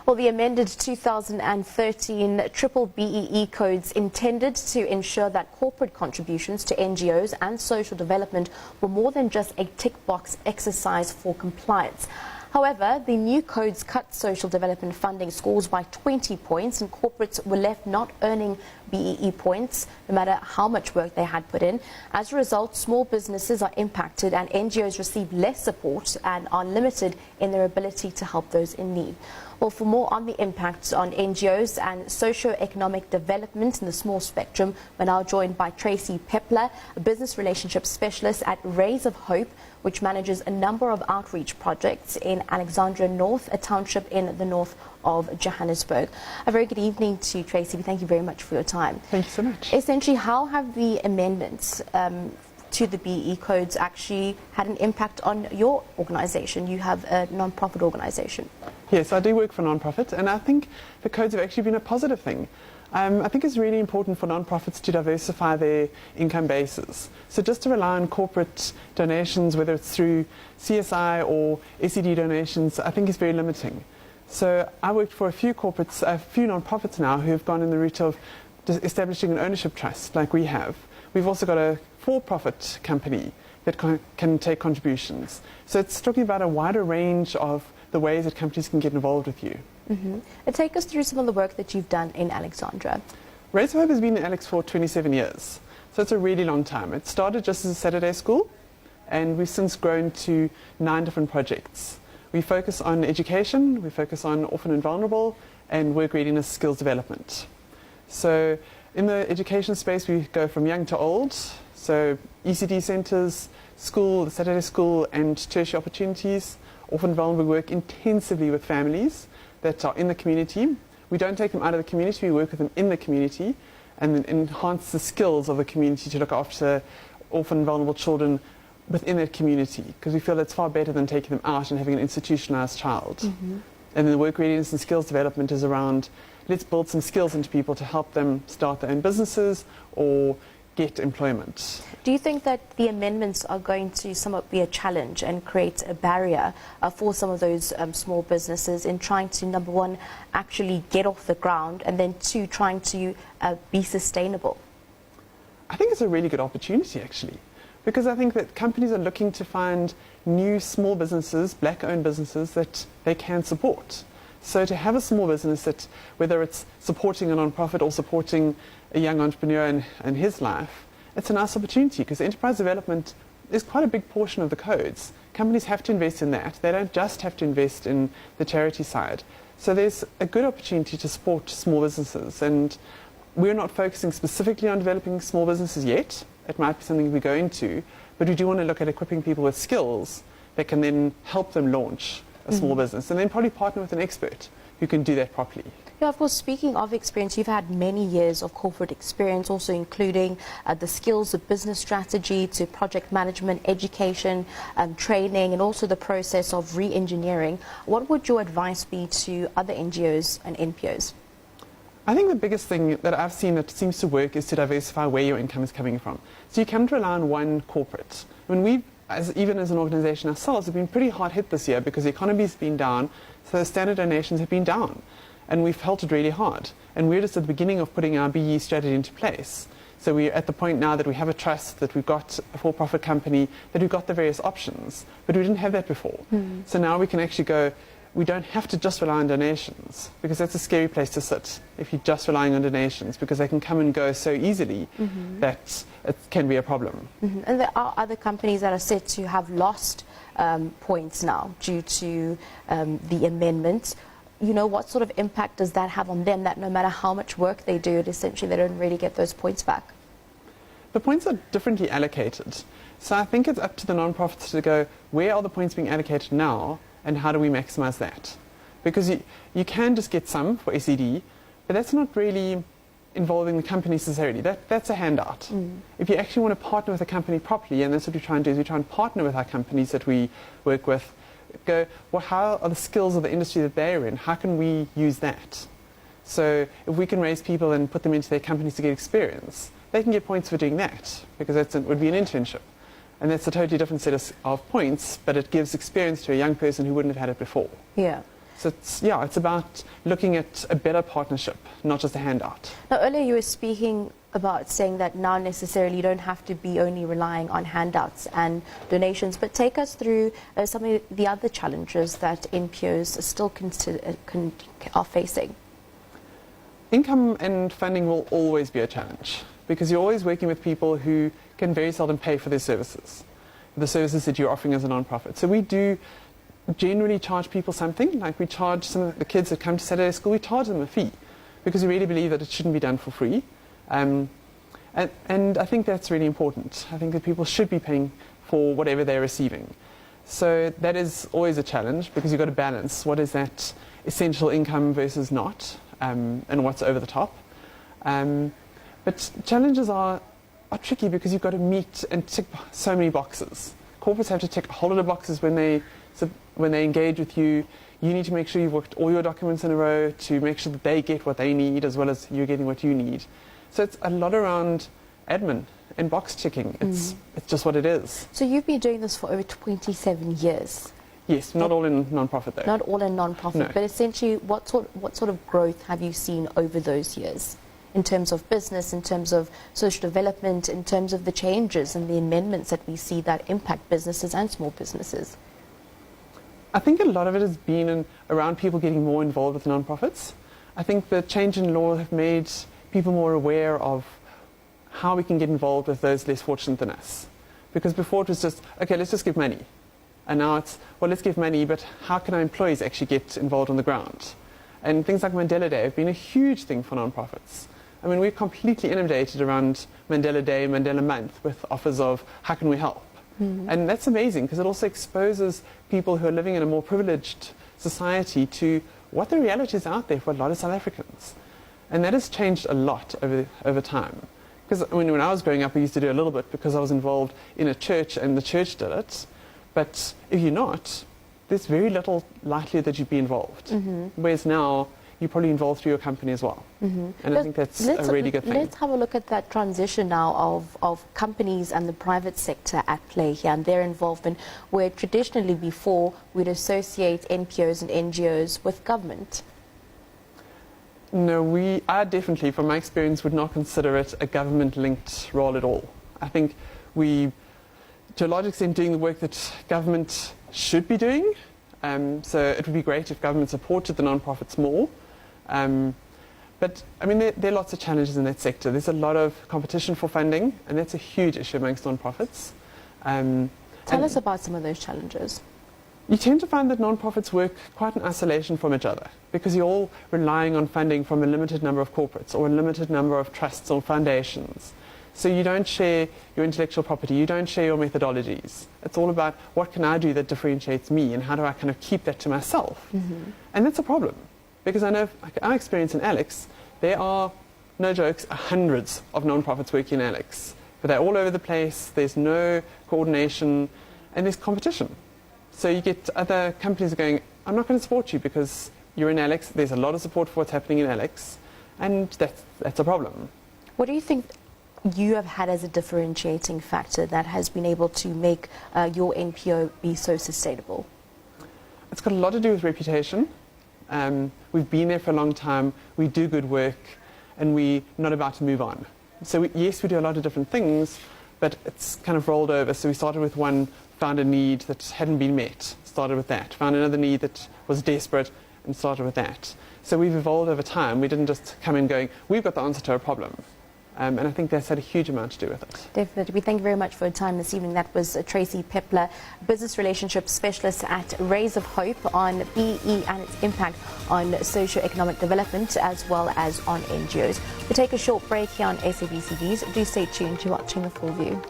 Well, the amended 2013 BBBEE codes intended to ensure that corporate contributions to NGOs and social development were more than just a tick box exercise for compliance. However, the new codes cut social development funding scores by 20 points, and corporates were left not earning BEE points, no matter how much work they had put in. As a result, small businesses are impacted and NGOs receive less support and are limited in their ability to help those in need. Well, for more on the impacts on NGOs and socio-economic development in the small spectrum, we're now joined by Tracey Peppler, a business relationship specialist at Rays of Hope, which manages a number of outreach projects in Alexandra North, a township in the north of Johannesburg. A very good evening to you, Tracey. Thank you very much for your time. Thank you so much. Essentially, how have the amendments to the BEE codes actually had an impact on your organisation? You have a non-profit organisation. Yes, I do work for non-profit, and I think the codes have actually been a positive thing. I think it's really important for non-profits to diversify their income bases. So just to rely on corporate donations, whether it's through CSI or SED donations, I think is very limiting. So I worked for a few corporates, a few non-profits now who have gone in the route of establishing an ownership trust like we have. We've also got a for-profit company that can take contributions. So it's talking about a wider range of the ways that companies can get involved with you. Take us through some of the work that you've done in Alexandra. Rays of Hope has been in Alex for 27 years, so it's a really long time. It started just as a Saturday school, and we've since grown to 9 different projects. We focus on education, we focus on orphan and vulnerable, and work readiness skills development. So in the education space, we go from young to old, so ECD centres, school, the Saturday school, and tertiary opportunities. Orphan and vulnerable, we work intensively with families that are in the community. We don't take them out of the community, we work with them in the community and then enhance the skills of the community to look after orphan and vulnerable children within that community, because we feel it's far better than taking them out and having an institutionalized child. And then the work readiness and skills development is around, let's build some skills into people to help them start their own businesses or get employment. Do you think that the amendments are going to somewhat be a challenge and create a barrier for some of those small businesses in trying to, number one, actually get off the ground, and then two, trying to be sustainable? I think it's a really good opportunity, actually, because I think that companies are looking to find new small businesses, black-owned businesses, that they can support. So to have a small business that, whether it's supporting a non-profit or supporting a young entrepreneur in his life, it's a nice opportunity, because enterprise development is quite a big portion of the codes. Companies have to invest in that. They don't just have to invest in the charity side. So there's a good opportunity to support small businesses, and we're not focusing specifically on developing small businesses yet. It might be something we go into, but we do want to look at equipping people with skills that can then help them launch a small business, and then probably partner with an expert who can do that properly. Yeah, of course, speaking of experience, you've had many years of corporate experience, also including the skills of business strategy to project management, education, training, and also the process of re-engineering. What would your advice be to other NGOs and NPOs? I think the biggest thing that I've seen that seems to work is to diversify where your income is coming from. So you can't rely on one corporate. When we, even as an organisation ourselves, have been pretty hard hit this year because the economy's been down, so the standard donations have been down, and we've felt it really hard. And we're just at the beginning of putting our BE strategy into place. So we're at the point now that we have a trust, that we've got a for-profit company, that we've got the various options, but we didn't have that before. So now we can actually go, we don't have to just rely on donations, because that's a scary place to sit if you're just relying on donations, because they can come and go so easily that it can be a problem. And there are other companies that are said to have lost points now due to the amendment. You know, what sort of impact does that have on them, that no matter how much work they do, essentially they don't really get those points back? The points are differently allocated. So I think it's up to the non-profits to go, where are the points being allocated now, and how do we maximize that? Because you can just get some for SED, but that's not really involving the company necessarily. That's a handout. If you actually want to partner with a company properly, and that's what we try and do, is we try and partner with our companies that we work with, go, well, how are the skills of the industry that they're in? How can we use that? So if we can raise people and put them into their companies to get experience, they can get points for doing that, because that would be an internship. And that's a totally different set of points, but it gives experience to a young person who wouldn't have had it before. Yeah. So it's about looking at a better partnership, not just a handout. Now, earlier you were speaking about saying that now necessarily you don't have to be only relying on handouts and donations, but take us through some of the other challenges that NPOs still are facing. Income and funding will always be a challenge because you're always working with people who can very seldom pay for their services, the services that you're offering as a non-profit. So we do generally charge people something, like we charge some of the kids that come to Saturday school, we charge them a fee because we really believe that it shouldn't be done for free. And I think that's really important. I think that people should be paying for whatever they're receiving. So that is always a challenge because you've got to balance what is that essential income versus not, and what's over the top. But challenges are tricky because you've got to meet and tick so many boxes. Corporates have to tick a whole lot of boxes when they engage with you. You need to make sure you've worked all your documents in a row to make sure that they get what they need as well as you're getting what you need. So it's a lot around admin and box ticking. It's just what it is. So you've been doing this for over 27 years. Yes, not all in non-profit though. Not all in non-profit, No. but essentially what sort of growth have you seen over those years in terms of business, in terms of social development, in terms of the changes and the amendments that we see that impact businesses and small businesses? I think a lot of it has been around people getting more involved with non-profits. I think the change in law have made people more aware of how we can get involved with those less fortunate than us. Because before it was just, okay, let's just give money. And now it's, well, let's give money, but how can our employees actually get involved on the ground? And things like Mandela Day have been a huge thing for non-profits. I mean, we're completely inundated around Mandela Day, Mandela Month with offers of how can we help? And that's amazing because it also exposes people who are living in a more privileged society to what the reality is out there for a lot of South Africans. And that has changed a lot over time. Because I mean, when I was growing up, I used to do a little bit because I was involved in a church and the church did it. But if you're not, there's very little likelihood that you'd be involved. Whereas now, you're probably involved through your company as well. And I think that's a really good thing. Let's have a look at that transition now of companies and the private sector at play here and their involvement, where traditionally before we'd associate NPOs and NGOs with government. No, I definitely, from my experience, would not consider it a government-linked role at all. I think we, to a large extent, doing the work that government should be doing. So it would be great if government supported the non-profits more. But I mean, there are lots of challenges in that sector. There's a lot of competition for funding, and that's a huge issue amongst non-profits. Tell us about some of those challenges. You tend to find that non-profits work quite in isolation from each other because you're all relying on funding from a limited number of corporates or a limited number of trusts or foundations. So you don't share your intellectual property, you don't share your methodologies. It's all about what can I do that differentiates me and how do I kind of keep that to myself. And that's a problem because I know, like our experience in Alex, there are, no jokes, hundreds of non-profits working in Alex. But they're all over the place, there's no coordination, and there's competition. So you get other companies going, I'm not going to support you because you're in Alex, there's a lot of support for what's happening in Alex, and that's a problem. What do you think you have had as a differentiating factor that has been able to make your NPO be so sustainable? It's got a lot to do with reputation. We've been there for a long time, we do good work, and we're not about to move on. So yes, we do a lot of different things, but it's kind of rolled over. So we started with one, found a need that hadn't been met, started with that. Found another need that was desperate and started with that. So we've evolved over time. We didn't just come in going, we've got the answer to a problem. And I think that's had a huge amount to do with it. Definitely. We thank you very much for your time this evening. That was Tracey Peppler, Business Relationship Specialist at Rays of Hope, on BE and its impact on socio-economic development as well as on NGOs. We'll take a short break here on SABC News. Do stay tuned to watching The Full View.